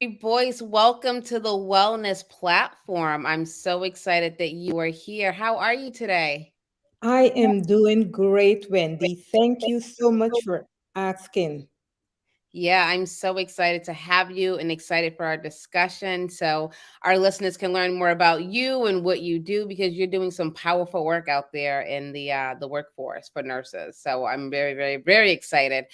Boyce, welcome to the Wellness Platform. I'm so excited that you are here. How are you today? I am doing great, Wendy. Thank you so much for asking. Yeah, I'm so excited to have you and excited for our discussion so our listeners can learn more about you and what you do because you're doing some powerful work out there in the workforce for nurses. So I'm very, very, very excited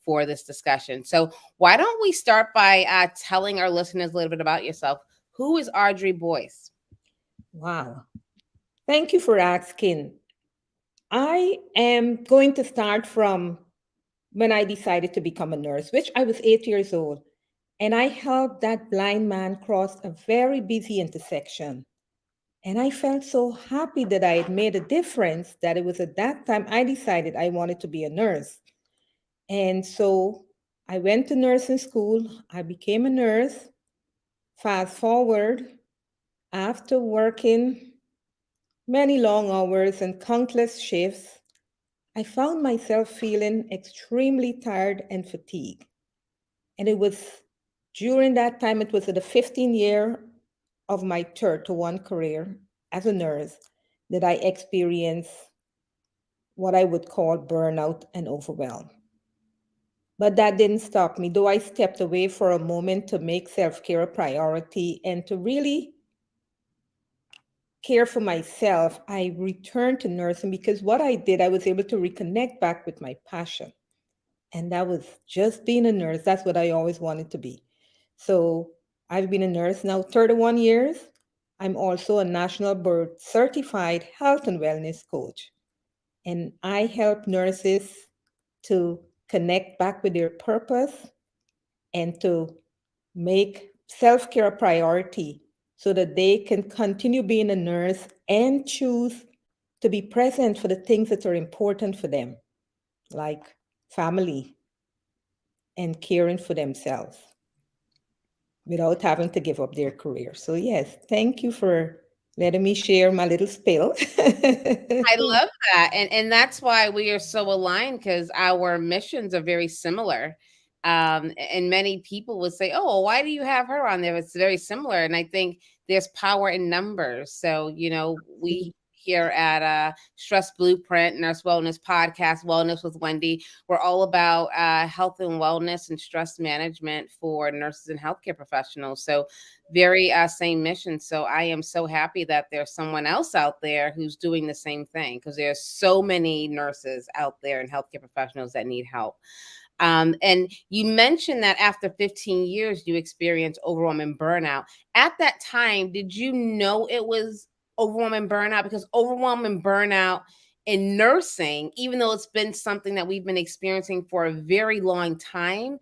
for this discussion. So why don't we start by telling our listeners a little bit about yourself? Who is Audrey Boyce? Wow. Thank you for asking. I am going to start from when I decided to become a nurse, which I was 8 years old. And I helped that blind man cross a very busy intersection. And I felt so happy that I had made a difference that it was at that time I decided I wanted to be a nurse. And so I went to nursing school. I became a nurse. Fast forward, after working many long hours and countless shifts, I found myself feeling extremely tired and fatigued. And it was during that time, it was at the 15th year of my third to one career as a nurse that I experienced what I would call burnout and overwhelm. But that didn't stop me, though I stepped away for a moment to make self care a priority and to really care for myself. I returned to nursing because what I did, I was able to reconnect back with my passion. And that was just being a nurse. That's what I always wanted to be. So I've been a nurse now 31 years. I'm also a national board certified health and wellness coach. And I help nurses to connect back with their purpose and to make self care a priority so that they can continue being a nurse and choose to be present for the things that are important for them, like family and caring for themselves without having to give up their career. So, yes, thank you for letting me share my little spill. I love that. And that's why we are so aligned because our missions are very similar. And many people would say, "Oh, well, why do you have her on there?" It's very similar. And I think there's power in numbers. So, we here at Stress Blueprint, Nurse Wellness Podcast, Wellness with Wendy, we're all about health and wellness and stress management for nurses and healthcare professionals. So very same mission. So I am so happy that there's someone else out there who's doing the same thing because there's so many nurses out there and healthcare professionals that need help. And you mentioned that after 15 years, you experienced overwhelming burnout. At that time, did you know it was overwhelming burnout? Because overwhelming burnout in nursing, even though it's been something that we've been experiencing for a very long time,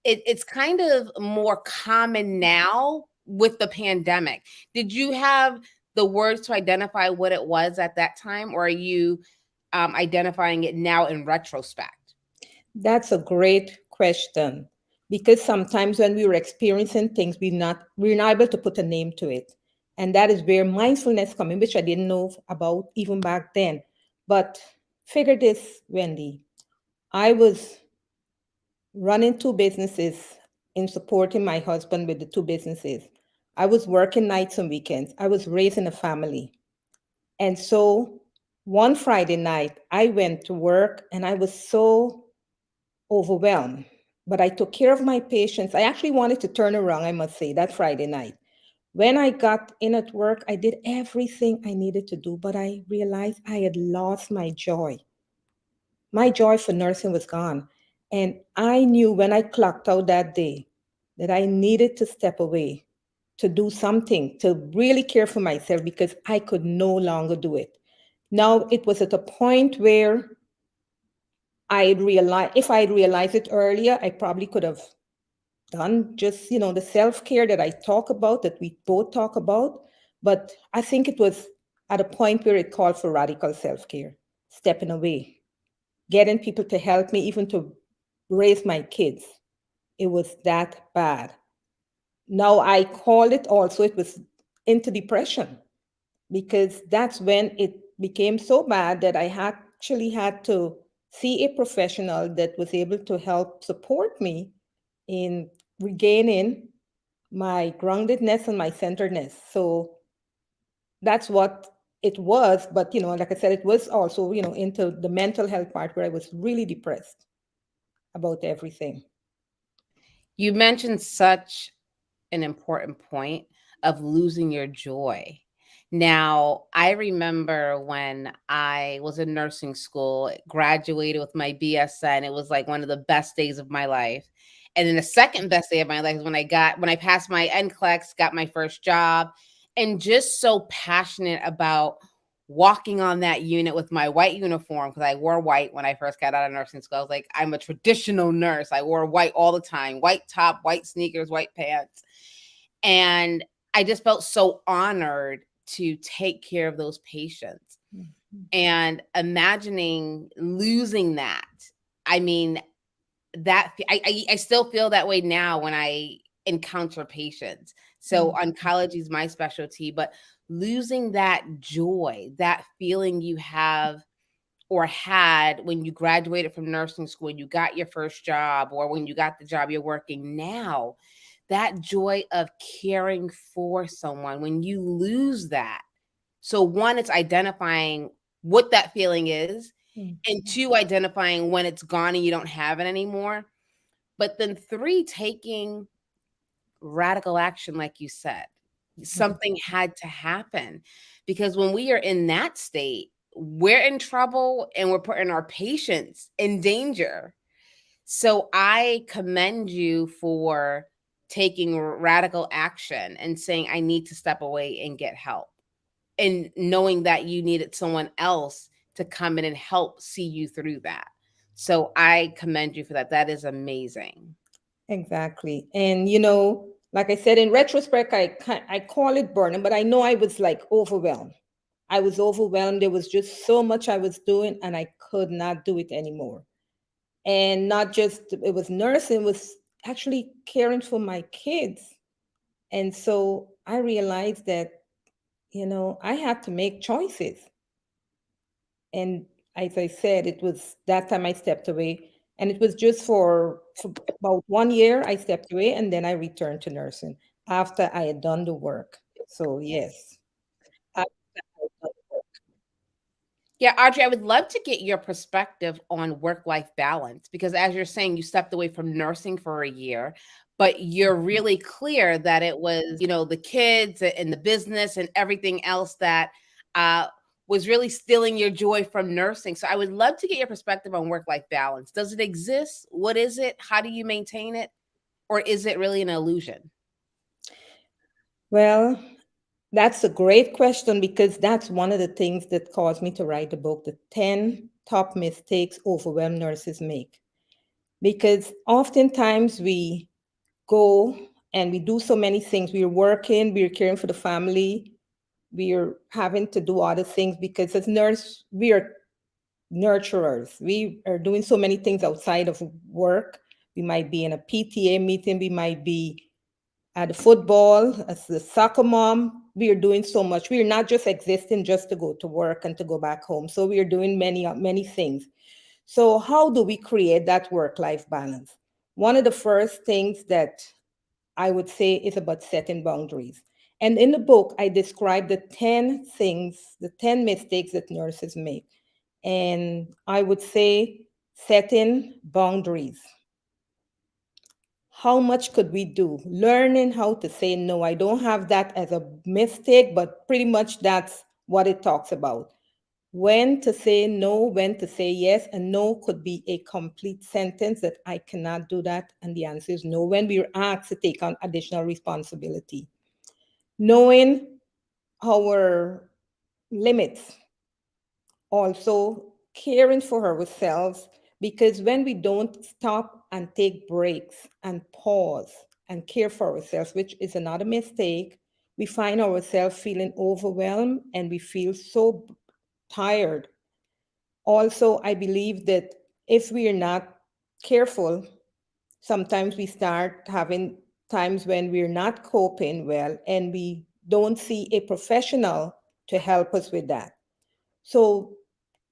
it's kind of more common now with the pandemic. Did you have the words to identify what it was at that time, or are you identifying it now in retrospect? That's a great question because sometimes when we were experiencing things, we're not able to put a name to it, and that is where mindfulness comes in, which I didn't know about even back then. But figure this, Wendy, I was running two businesses in supporting my husband with the two businesses. I was working nights and weekends. I was raising a family. And so one Friday night, I went to work and I was so overwhelmed. But I took care of my patients. I actually wanted to turn around, I must say, that Friday night. When I got in at work, I did everything I needed to do, but I realized I had lost my joy. My joy for nursing was gone. And I knew when I clocked out that day that I needed to step away, to do something, to really care for myself because I could no longer do it. Now it was at a point where I realized if I had realized it earlier, I probably could have done just, the self care that I talk about, that we both talk about. But I think it was at a point where it called for radical self care, stepping away, getting people to help me, even to raise my kids. It was that bad. Now I call it also, it was into depression because that's when it became so bad that actually had to see a professional that was able to help support me in regaining my groundedness and my centeredness. So that's what it was. But, like I said, it was also, into the mental health part where I was really depressed about everything. You mentioned such an important point of losing your joy. Now, I remember when I was in nursing school, graduated with my BSN, it was like one of the best days of my life. And then the second best day of my life is when I passed my NCLEX, got my first job, and just so passionate about walking on that unit with my white uniform because I wore white when I first got out of nursing school. I was like, I'm a traditional nurse. I wore white all the time, white top, white sneakers, white pants. And I just felt so honored to take care of those patients. Mhm. And imagining losing that, I mean, I still feel that way now when I encounter patients. So Mhm. oncology is my specialty, but losing that joy, that feeling you have or had when you graduated from nursing school, when you got your first job, or when you got the job you're working now, that joy of caring for someone, when you lose that. So, one, it's identifying what that feeling is, and Mhm. two, identifying when it's gone and you don't have it anymore. But then three, taking radical action, like you said. Something had to happen because when we are in that state, we're in trouble and we're putting our patients in danger. So I commend you for taking radical action and saying, I need to step away and get help. And knowing that you needed someone else to come in and help see you through that. So I commend you for that. That is amazing. Exactly. And, like I said, in retrospect, I call it burnout, but I know I was like overwhelmed. I was overwhelmed. There was just so much I was doing, and I could not do it anymore. And not just it was nursing, it was actually caring for my kids. And so I realized that, I had to make choices. And as I said, it was that time I stepped away. And it was just for about 1 year I stepped away, and then I returned to nursing after I had done the work. So yes. After I had done the work. Yeah, Audrey, I would love to get your perspective on work life balance because, as you're saying, you stepped away from nursing for a year, but you're really clear that it was, the kids and the business and everything else that uh, was really stealing your joy from nursing. So, I would love to get your perspective on work life balance. Does it exist? What is it? How do you maintain it? Or is it really an illusion? Well, that's a great question because that's one of the things that caused me to write the book, The 10 Top Mistakes Overwhelmed Nurses Make. Because oftentimes we go and we do so many things. We're working, we're caring for the family, we're having to do other things because as nurse, we are nurturers. We are doing so many things outside of work. We might be in a PTA meeting, we might be at the football, as the soccer mom. We are doing so much. We are not just existing just to go to work and to go back home. So we are doing many things. So how do we create that work-life balance? One of the first things that I would say is about setting boundaries. And in the book, I describe the 10 things, the 10 mistakes that nurses make. And I would say setting boundaries. How much could we do? Learning how to say no. I don't have that as a mistake, but pretty much that's what it talks about. When to say no, when to say yes, and no could be a complete sentence that I cannot do that. And the answer is no when we are asked to take on additional responsibility. Knowing our limits, also caring for ourselves, because when we don't stop and take breaks and pause and care for ourselves, which is another mistake, we find ourselves feeling overwhelmed and we feel so tired. Also, I believe that if we are not careful, sometimes we start having times when we're not coping well and we don't see a professional to help us with that. So,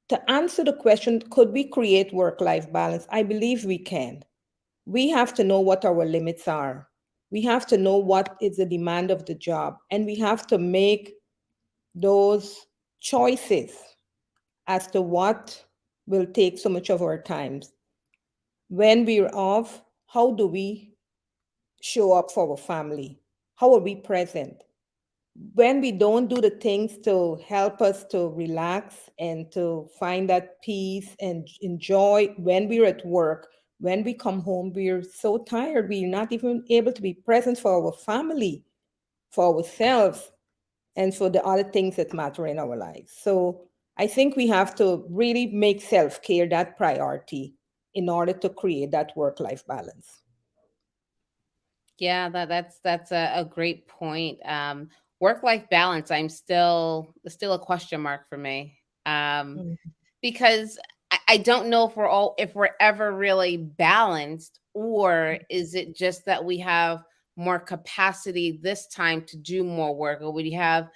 to answer the question, could we create work life balance? I believe we can. We have to know what our limits are. We have to know what is the demand of the job, and we have to make those choices as to what will take so much of our time. When we're off, how do we show up for our family? How are we present? When we don't do the things to help us to relax and to find that peace and enjoy when we're at work, when we come home, we're so tired, we're not even able to be present for our family, for ourselves, and for the other things that matter in our lives. So I think we have to really make self care that priority in order to create that work life balance. Yeah, that's a great point. Work life balance. I'm still a question mark for me. Mhm. Because I don't know if we're ever really balanced, or is it just that we have more capacity this time to do more work, or we have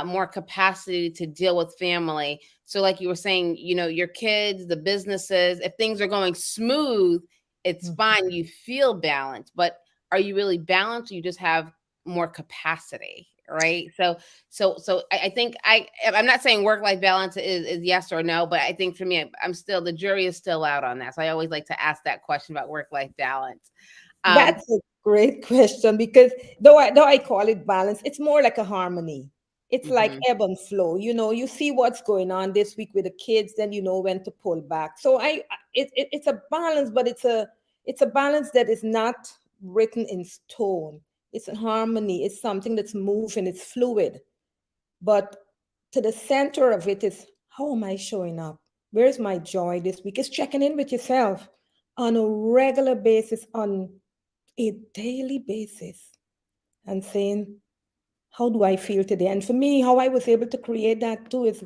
more capacity to deal with family. So like you were saying, your kids, the businesses, if things are going smooth, it's Mhm. fine, you feel balanced. But are you really balanced, or you just have more capacity, right? So I think I'm not saying work life balance is yes or no, but I think for me, I'm still, the jury is still out on that. So I always like to ask that question about work life balance. Um, That's a great question because though I call it balance, it's more like a harmony. It's like mhm. ebb and flow. You see what's going on this week with the kids, then you know when to pull back. So it's a balance, but it's a balance that is not written in stone. It's a harmony. It's something that's moving. It's fluid. But to the center of it is, how am I showing up? Where's my joy this week? It's checking in with yourself on a regular basis, on a daily basis, and saying, how do I feel today? And for me, how I was able to create that too is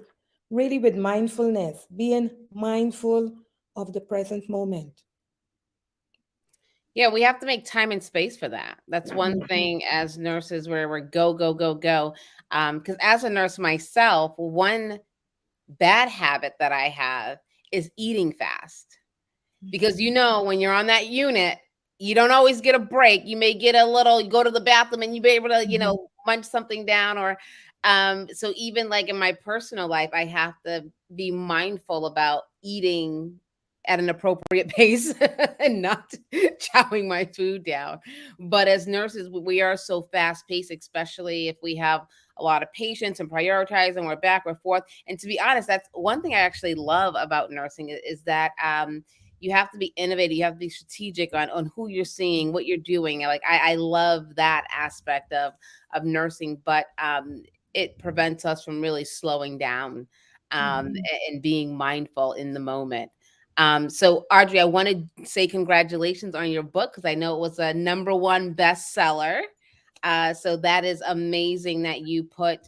really with mindfulness, being mindful of the present moment. Yeah, we have to make time and space for that. That's one Mhm. thing as nurses, where we're go, go, go, go. Because as a nurse myself, one bad habit that I have is eating fast. Because when you're on that unit, you don't always get a break. You may get a little, you go to the bathroom and you be able to, Mhm. munch something down, or so even like in my personal life, I have to be mindful about eating at an appropriate pace and not chowing my food down. But as nurses, we are so fast paced, especially if we have a lot of patients and prioritize, and we're back and forth. And to be honest, that's one thing I actually love about nursing, is that you have to be innovative, you have to be strategic on who you're seeing, what you're doing. Like I love that aspect of nursing, but it prevents us from really slowing down, Mhm. and being mindful in the moment. So Audrey, I want to say congratulations on your book, because I know it was a number one bestseller. So that is amazing that you put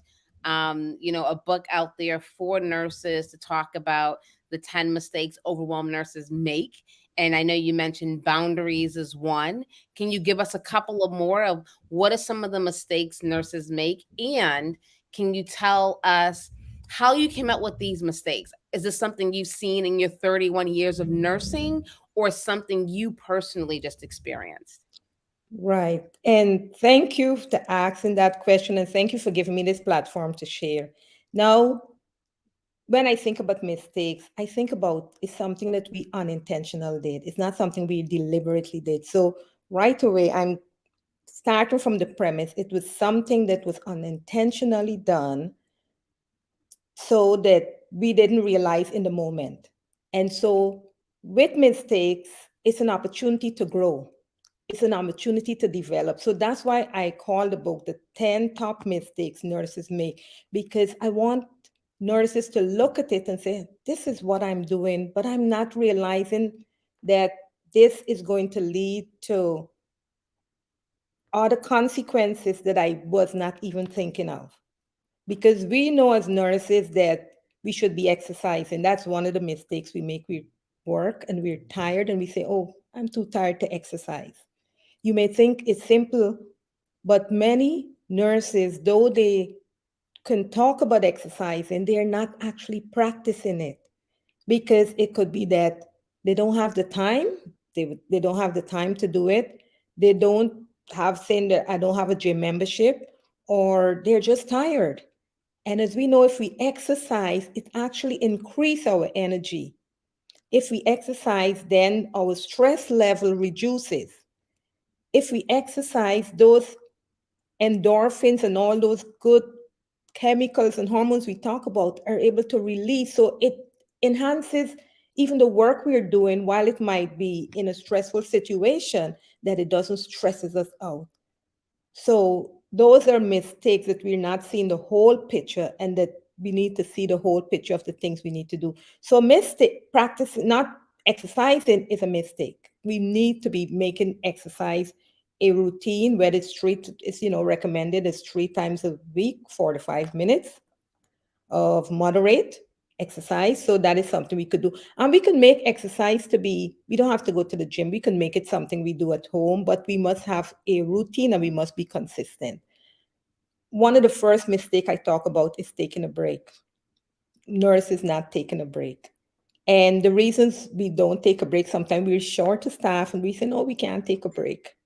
a book out there for nurses to talk about the 10 mistakes overwhelmed nurses make. And I know you mentioned boundaries is one. Can you give us a couple of more of what are some of the mistakes nurses make? And can you tell us how you came up with these mistakes? Is this something you've seen in your 31 years of nursing, or something you personally just experienced? Right. And thank you for asking that question, and thank you for giving me this platform to share. Now, when I think about mistakes, I think about it's something that we unintentional did. It's not something we deliberately did. So right away, I'm starting from the premise it was something that was unintentionally done, so that we didn't realize in the moment. And so with mistakes, it's an opportunity to grow. It's an opportunity to develop. So that's why I call the book the 10 top mistakes nurses make, because I want nurses to look at it and say, this is what I'm doing, but I'm not realizing that this is going to lead to other consequences that I was not even thinking of. Because we know as nurses that we should be exercising. That's one of the mistakes we make. We work and we're tired and we say, oh, I'm too tired to exercise. You may think it's simple, but many nurses, though they can talk about exercising, they're not actually practicing it, because it could be that they don't have the time. They don't have the time to do it. They don't. have saying that I don't have a gym membership, or they're just tired. And as we know, if we exercise, it actually increase our energy. If we exercise, then our stress level reduces. If we exercise, those endorphins and all those good chemicals and hormones we talk about are able to release. So it enhances even the work we're doing while it might be in a stressful situation, that it doesn't stresses us out. So those are mistakes, that we're not seeing the whole picture, and that we need to see the whole picture of the things we need to do. So mistake practice, not exercising, is a mistake. We need to be making exercise a routine, where it's recommended is 3 times a week, 4 to 5 minutes of moderate exercise. So that is something we could do. And we can make exercise to be, we don't have to go to the gym. We can make it something we do at home, but we must have a routine and we must be consistent. One of the first mistake I talk about is taking a break. Nurses not taking a break. And the reasons we don't take a break, sometimes we're short of staff and we say, no, we can't take a break.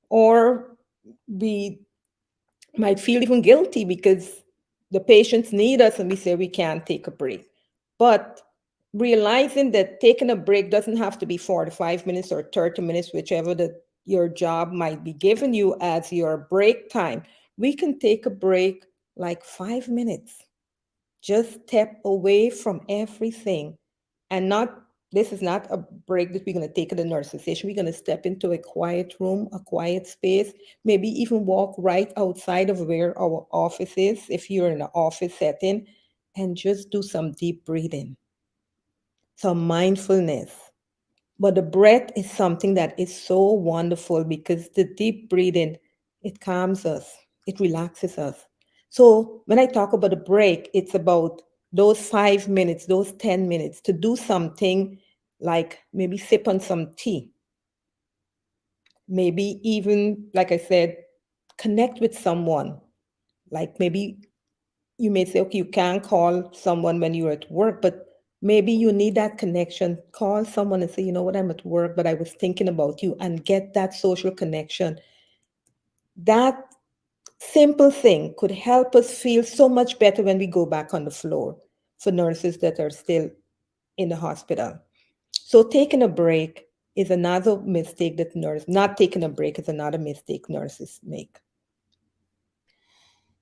Or we might feel even guilty because the patients need us and we say we can't take a break. But realizing that taking a break doesn't have to be 4 to 5 minutes or 30 minutes, whichever your job might be giving you as your break time. We can take a break like 5 minutes. Just step away from everything, and not, this is not a break that we're going to take at the nurse's station. We're going to step into a quiet room, a quiet space, maybe even walk right outside of where our office is, if you're in an office setting, and just do some deep breathing, some mindfulness. But the breath is something that is so wonderful, because the deep breathing, it calms us, it relaxes us. So when I talk about a break, it's about those 5 minutes, those 10 minutes to do something, like maybe sip on some tea, maybe even, like I said, connect with someone. Like maybe you may say, okay, you can't call someone when you're at work, but maybe you need that connection. Call someone and say, you know what, I'm at work, but I was thinking about you, and get that social connection. That simple thing could help us feel so much better when we go back on the floor, for nurses that are still in the hospital. So taking a break is another mistake that not taking a break is another mistake nurses make.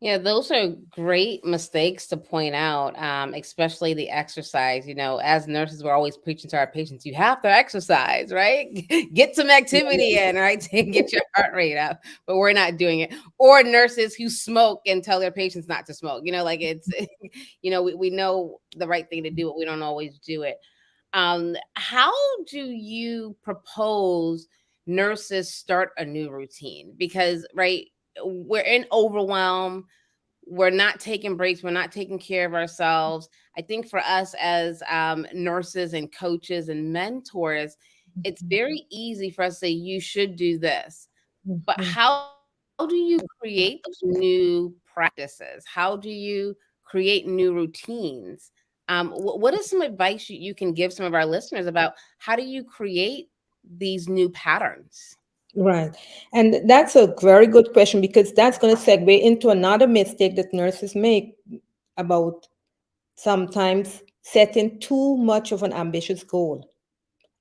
Yeah, those are great mistakes to point out, especially the exercise. As nurses, we're always preaching to our patients, you have to exercise, right? Get some activity in, right? To get your heart rate up. But we're not doing it. Or nurses who smoke and tell their patients not to smoke. Like it's, we know the right thing to do, but we don't always do it. How do you propose nurses start a new routine? Because, right, we're in overwhelm, we're not taking breaks, we're not taking care of ourselves. I think for us as nurses and coaches and mentors, it's Mhm, very easy for us to say, you should do this. But mhm. how do you create those new practices? How do you create new routines? What is some advice you can give some of our listeners about how do you create these new patterns? Right. And that's a very good question, because that's going to segue into another mistake that nurses make, about sometimes setting too much of an ambitious goal,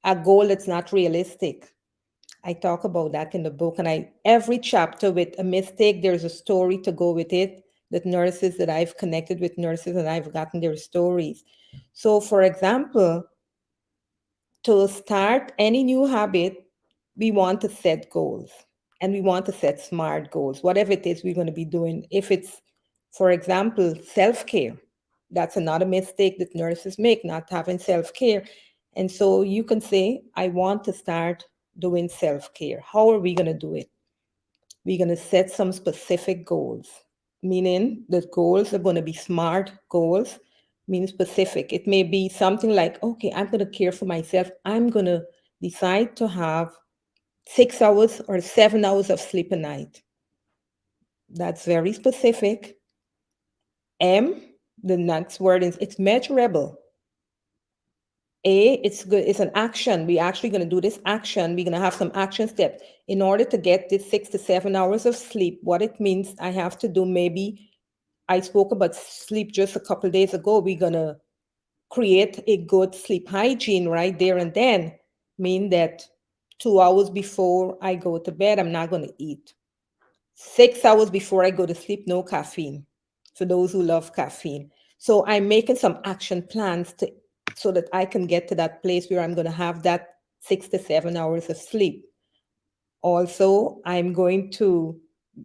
a goal that's not realistic. I talk about that in the book, and every chapter with a mistake, there's a story to go with it. That nurses that I've connected with, nurses, and I've gotten their stories. So, for example, to start any new habit, we want to set goals, and we want to set smart goals, whatever it is we're going to be doing. If it's, for example, self care, that's another mistake that nurses make, not having self care. And so you can say, I want to start doing self care. How are we going to do it? We're going to set some specific goals, meaning that goals are going to be smart goals, mean specific. It may be something like, okay, I'm going to care for myself. I'm going to decide to have 6 hours or 7 hours of sleep a night. That's very specific. M, the next word is, it's measurable. It's good. It's an action. We're actually going to do this action. We're going to have some action steps in order to get this 6 to 7 hours of sleep. What it means, I have to do maybe. I spoke about sleep just a couple days ago. We're going to create a good sleep hygiene right there and then. Mean that 2 hours before I go to bed, I'm not going to eat. 6 hours before I go to sleep, no caffeine. For those who love caffeine. So I'm making some action plans to so that I can get to that place where I'm going to have that 6 to 7 hours of sleep. Also, I'm going to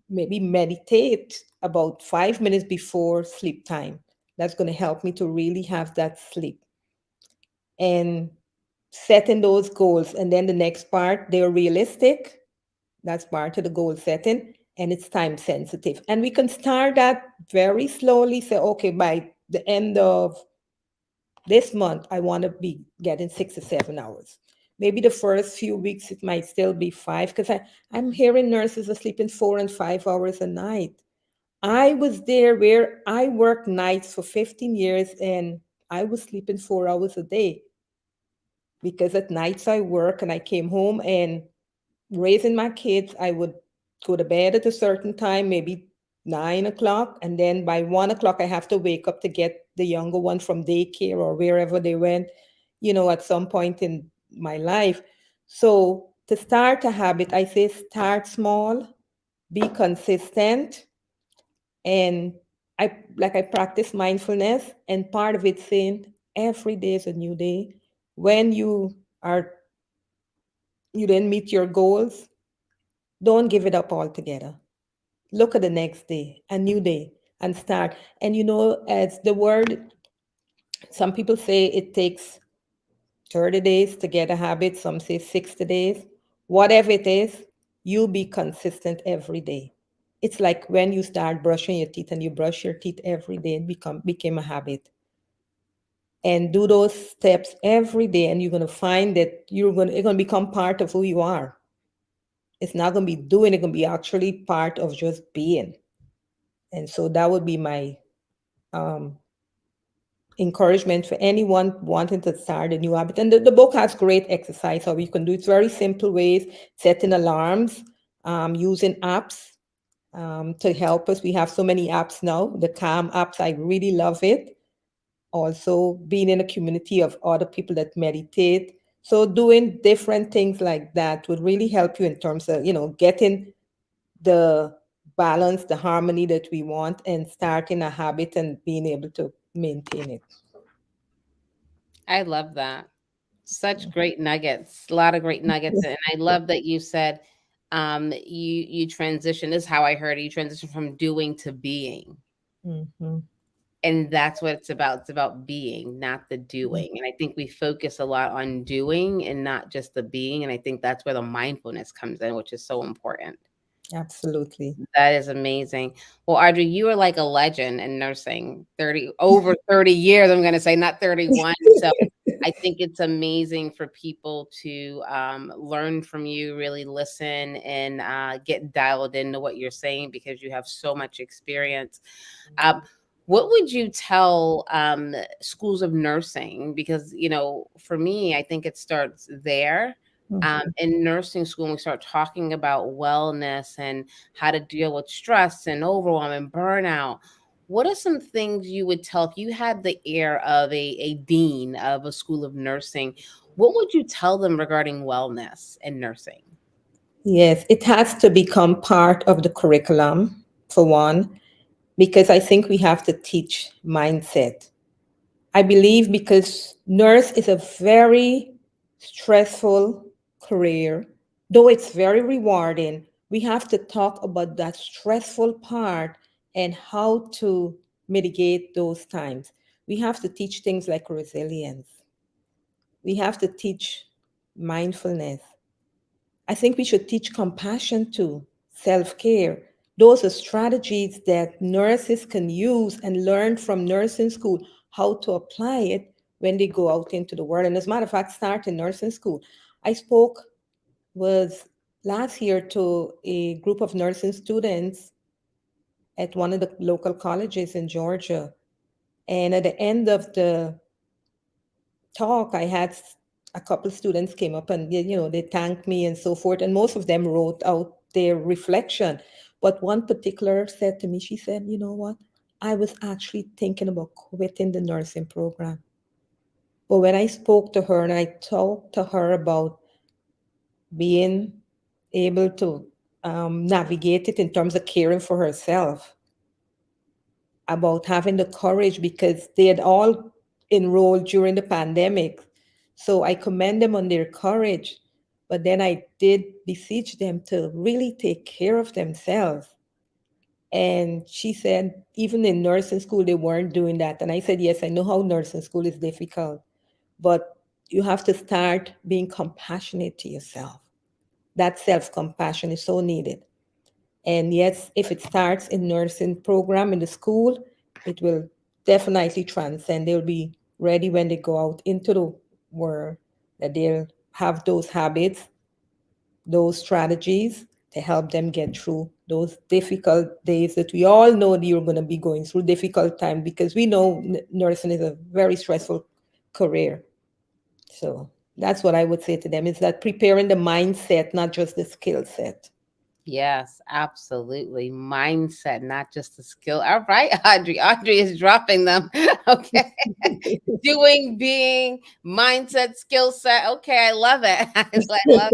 maybe meditate about 5 minutes before sleep time. That's going to help me to really have that sleep and setting those goals. And then the next part, they're realistic. That's part of the goal setting, and it's time sensitive. And we can start that very slowly. Say, okay, by the end of this month, I want to be getting 6 to 7 hours. Maybe the first few weeks, it might still be five because I'm hearing nurses are sleeping 4 and 5 hours a night. I was there where I worked nights for 15 years and I was sleeping 4 hours a day because at nights I work and I came home and raising my kids, I would go to bed at a certain time, maybe 9 o'clock, and then by 1 o'clock, I have to wake up to get the younger one from daycare or wherever they went, at some point in my life. So to start a habit, I say start small, be consistent, and I practice mindfulness, and part of it saying every day is a new day. When are you didn't meet your goals, don't give it up altogether. Look at the next day, a new day, and start. And as the word, some people say it takes 30 days to get a habit, some say 60 days. Whatever it is, you be consistent every day. It's like when you start brushing your teeth and you brush your teeth every day and became a habit. And do those steps every day, and you're gonna find that it's gonna become part of who you are. It's not gonna be doing, it's gonna be actually part of just being. And so that would be my um, encouragement for anyone wanting to start a new habit. And the book has great exercise how you can do it. It's very simple ways, setting alarms, using apps to help us. We have so many apps now. The Calm apps, I really love it. Also, being in a community of other people that meditate. So doing different things like that would really help you in terms of, getting the balance, the harmony that we want, and starting a habit and being able to maintain it. I love that. Such great nuggets. A lot of great nuggets, and I love that you said, you transition. This is how I heard it. You transition from doing to being. Mhm. And that's what it's about. It's about being, not the doing. And I think we focus a lot on doing and not just the being. And I think that's where the mindfulness comes in, which is so important. Absolutely. That is amazing. Well, Audrey, you are like a legend in nursing. 30 over 30 years, I'm gonna say, not 31. So I think it's amazing for people to learn from you, really listen and get dialed into what you're saying because you have so much experience. Um, what would you tell schools of nursing? Because, for me, I think it starts there. Mhm. In nursing school, when we start talking about wellness and how to deal with stress and overwhelm and burnout, what are some things you would tell if you had the ear of a dean of a school of nursing? What would you tell them regarding wellness and nursing? Yes, it has to become part of the curriculum, for one, because I think we have to teach mindset. I believe because nurse is a very stressful career, though it's very rewarding, we have to talk about that stressful part and how to mitigate those times. We have to teach things like resilience. We have to teach mindfulness. I think we should teach compassion too, self care. Those are strategies that nurses can use and learn from nursing school how to apply it when they go out into the world. And as a matter of fact, start in nursing school. I spoke was last year to a group of nursing students at one of the local colleges in Georgia. And at the end of the talk, I had a couple students came up and they thanked me and so forth, and most of them wrote out their reflection. But one particular said to me, she said, "You know what? I was actually thinking about quitting the nursing program. But when I spoke to her and I talked to her about being able to navigate it in terms of caring for herself, about having the courage because they had all enrolled during the pandemic. So I commend them on their courage. But then I did beseech them to really take care of themselves. And she said, even in nursing school, they weren't doing that. And I said, yes, I know how nursing school is difficult, but you have to start being compassionate to yourself. That self compassion is so needed. And yes, if it starts in nursing program in the school, it will definitely transcend. They'll be ready when they go out into the world, that they'll have those habits, those strategies to help them get through those difficult days that we all know that you're going to be going through difficult time, because we know nursing is a very stressful career. So that's what I would say to them, is that preparing the mindset, not just the skill set. Yes, absolutely. Mindset, not just the skill. All right, Audrey. Audrey is dropping them. Okay. Doing, being, mindset, skill set. Okay, I love it. I love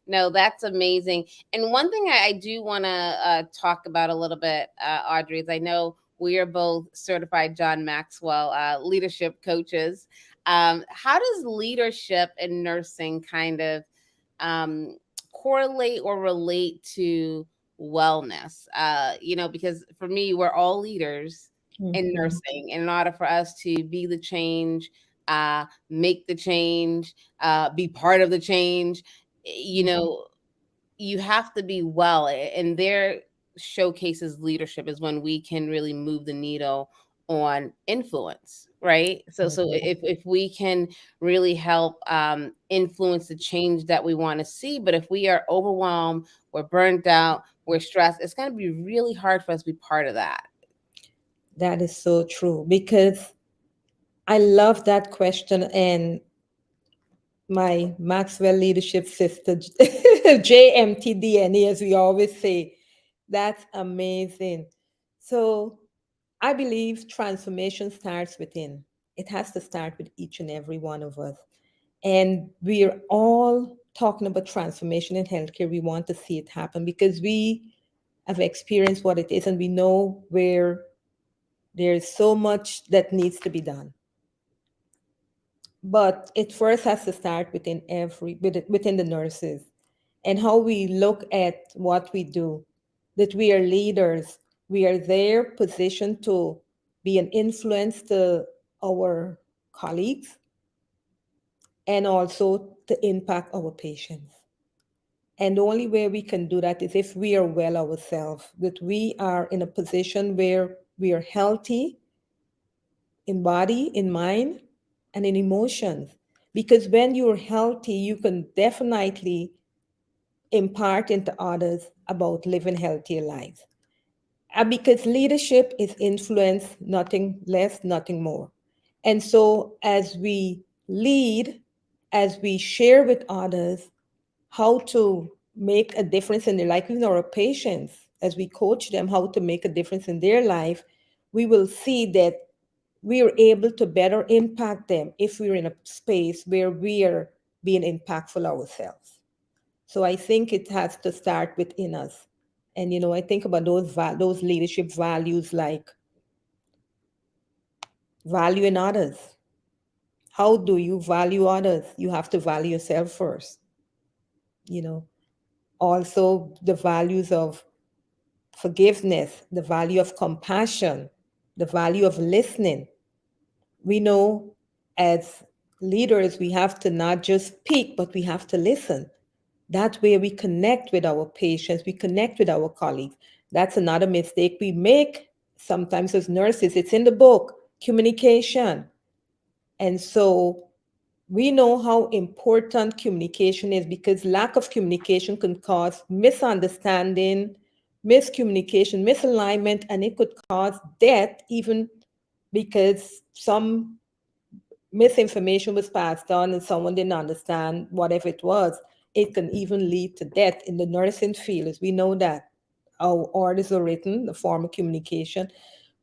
No, that's amazing. And one thing I do want to talk about a little bit, Audrey, is I know we are both certified John Maxwell leadership coaches. How does leadership in nursing kind of um, correlate or relate to wellness? Because for me, we're all leaders in Mhm. nursing. And in order for us to be the change, make the change, be part of the change, you Mhm. know, you have to be well, and their showcases leadership is when we can really move the needle on influence, right? So if we can really help influence the change that we want to see, but if we are overwhelmed, we're burnt out, we're stressed, it's going to be really hard for us to be part of that. That is so true, because I love that question. And my Maxwell leadership sister, JMTDNA, as we always say, that's amazing. So I believe transformation starts within. It has to start with each and every one of us. And we're all talking about transformation in healthcare. We want to see it happen because we have experienced what it is, and we know where there's so much that needs to be done. But it first has to start within the nurses, and how we look at what we do, that we are leaders. We are there positioned to be an influence to our colleagues, and also to impact our patients. And the only way we can do that is if we are well ourselves, that we are in a position where we are healthy in body, in mind, and in emotions. Because when you're healthy, you can definitely impart into others about living healthier lives. Because leadership is influence, nothing less, nothing more. And so, as we lead, as we share with others how to make a difference in their life, even our patients, as we coach them how to make a difference in their life, we will see that we are able to better impact them if we're in a space where we are being impactful ourselves. So I think it has to start within us. And I think about those leadership values, like valuing others. How do you value others? You have to value yourself first. You know, Also the values of forgiveness, the value of compassion, the value of listening. We know as leaders, we have to not just speak, but we have to listen. That way we connect with our patients, we connect with our colleagues. That's another mistake we make sometimes as nurses. It's in the book, communication. And so we know how important communication is, because lack of communication can cause misunderstanding, miscommunication, misalignment, and it could cause death, even because some misinformation was passed on and someone didn't understand whatever it was, it can even lead to death in the nursing field. As we know that our orders are written, the form of communication.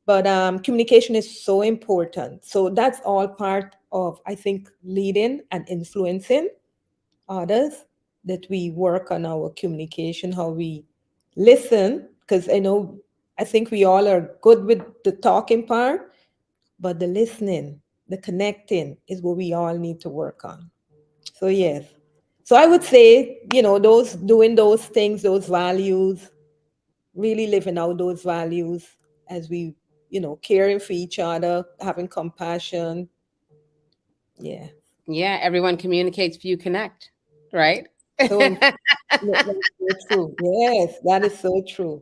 But communication is so important. So that's all part of, I think, leading and influencing others, that we work on our communication, how we listen. Because I think we all are good with the talking part, but the listening, the connecting is what we all need to work on. So, yes. So, I would say, those doing those things, those values, really living out those values as we, caring for each other, having compassion. Yeah. Yeah, everyone communicates, few connect, right? So, that's so true. Yes, that is so true.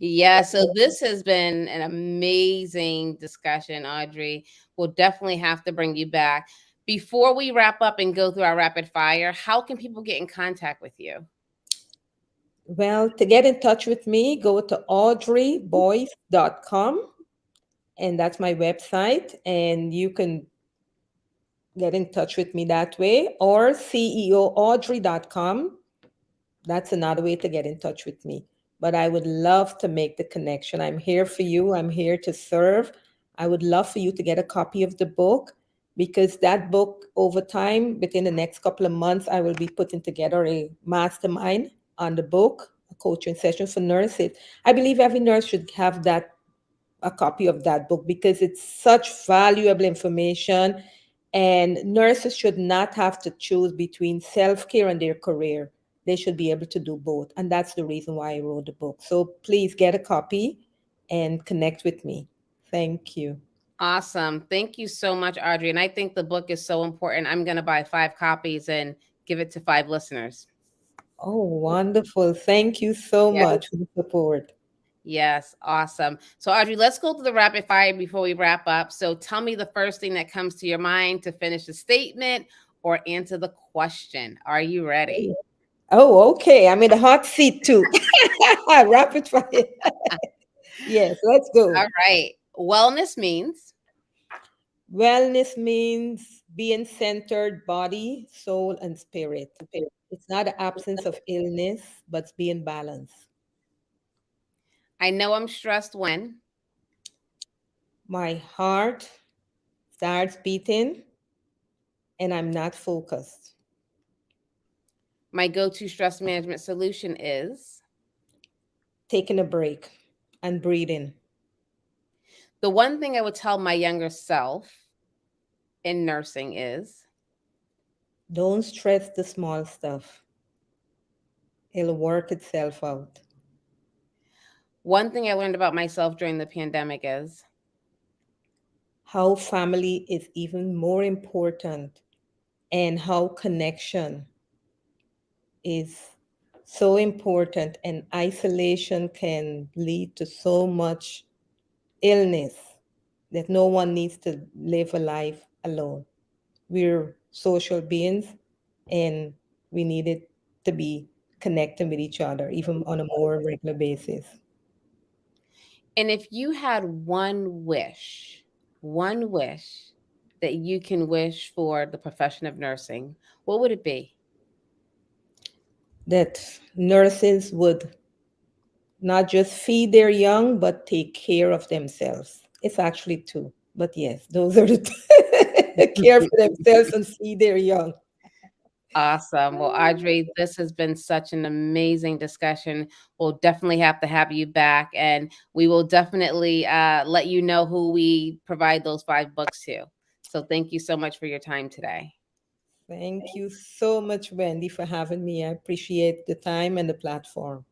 Yeah, so this has been an amazing discussion, Audrey. We'll definitely have to bring you back. Before we wrap up and go through our rapid fire, how can people get in contact with you? Well, to get in touch with me, go to audreyboyce.com, and that's my website. And you can get in touch with me that way, or ceoaudrey.com. That's another way to get in touch with me. But I would love to make the connection. I'm here for you. I'm here to serve. I would love for you to get a copy of the book, because that book, over time, within the next couple of months, I will be putting together a mastermind on the book, a coaching session for nurses. I believe every nurse should have that, a copy of that book, because it's such valuable information, and nurses should not have to choose between self-care and their career. They should be able to do both, and that's the reason why I wrote the book. So please get a copy and connect with me. Thank you. Awesome. Thank you so much, Audrey. And I think the book is so important. I'm going to buy 5 copies and give it to 5 listeners. Oh, wonderful. Thank you so Yes. much for the support. Yes. Awesome. So, Audrey, let's go to the rapid fire before we wrap up. So, tell me the first thing that comes to your mind to finish the statement or answer the question. Are you ready? Oh, okay. I'm in the hot seat too. Rapid fire. Yes, let's All go. right. Wellness means Wellness means being centered, body, soul, and spirit. It's not the absence of illness, but it's being balanced. I know I'm stressed when My heart starts beating and I'm not focused. my go to stress management solution is Taking a break and breathing. the one thing I would tell my younger self in nursing is Don't stress the small stuff, it'll work itself out. one thing I learned about myself during the pandemic is How family is even more important, and how connection is so important, and isolation can lead to so much illness, that no one needs to live a life alone. We're social beings, and we need it to be connecting with each other even on a more regular basis. and if you had one wish that you can wish for the profession of nursing, what would it be? That nurses would not just feed their young, but take care of themselves. It's actually two, but yes, those are the care for themselves and feed their young. Awesome. Well, Audrey, this has been such an amazing discussion. We'll definitely have to have you back, and we will definitely let you know who we provide those 5 books to. So, thank you so much for your time today. Thank you so much, Wendy, for having me. I appreciate the time and the platform.